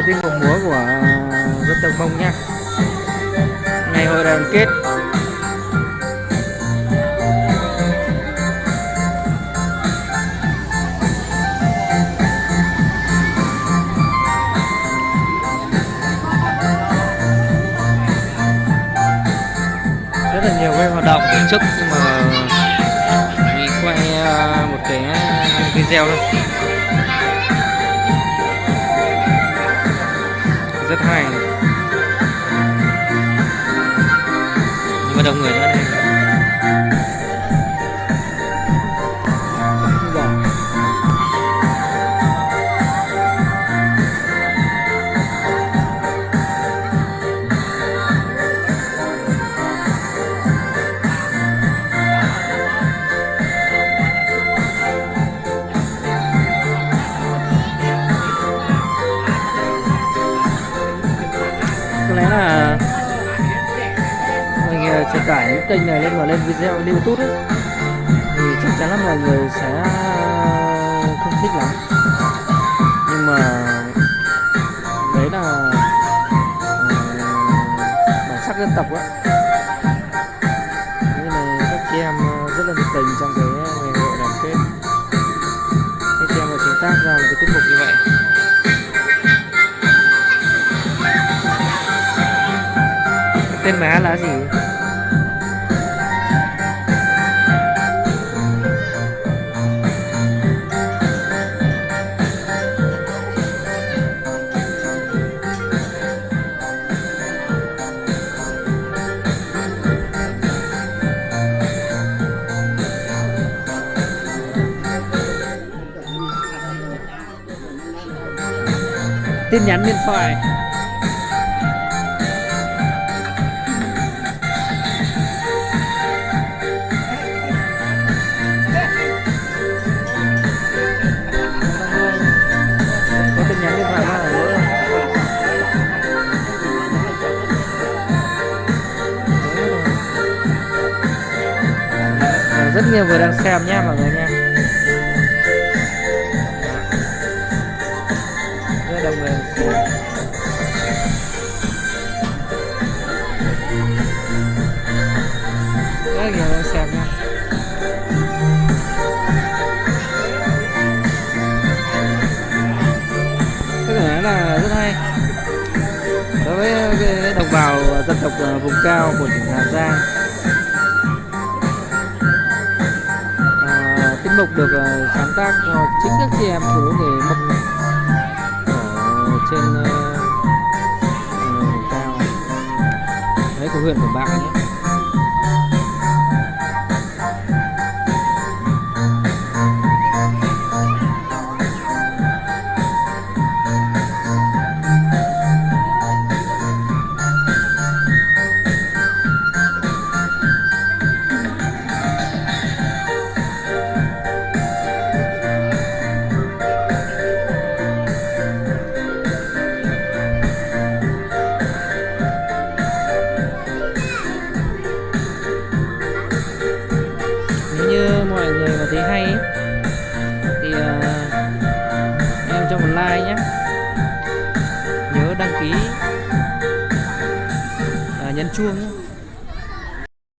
cái tiết mục múa của dân tộc Mông nha. Ngày hội đại đoàn kết. Rất là nhiều cái hoạt động tổ chức, nhưng mà mình quay một cái video thôi. Rất hay, nhưng mà đông người nữa đây. Có lẽ là mình sẽ tải những kênh này lên và lên video lên YouTube ấy, thì chắc chắn là mọi người sẽ không thích lắm, nhưng mà đấy là bản sắc dân tộc á, nên là các chị em rất là nhiệt tình trong cái ngày hội đoàn kết. Các chị em đã sáng tác ra một cái tiết mục như vậy. Tên má là gì? Tin nhắn điện thoại. Có tin nhắn điện thoại mà rất nhiều người đang xem nha mọi người nha. Rất đông người xem. Rất nhiều người xem nha. Có thể nói là rất hay đối với cái đồng bào dân tộc vùng cao của tỉnh Hà Giang. Tiết mục được sáng tác do chính các chị em phụ nữ người Mông ở trên cao đấy của huyện Quảng Bạ nhé. Mọi người mà thấy hay ấy, thì em cho một like nhé, nhớ đăng ký, nhấn chuông nhé.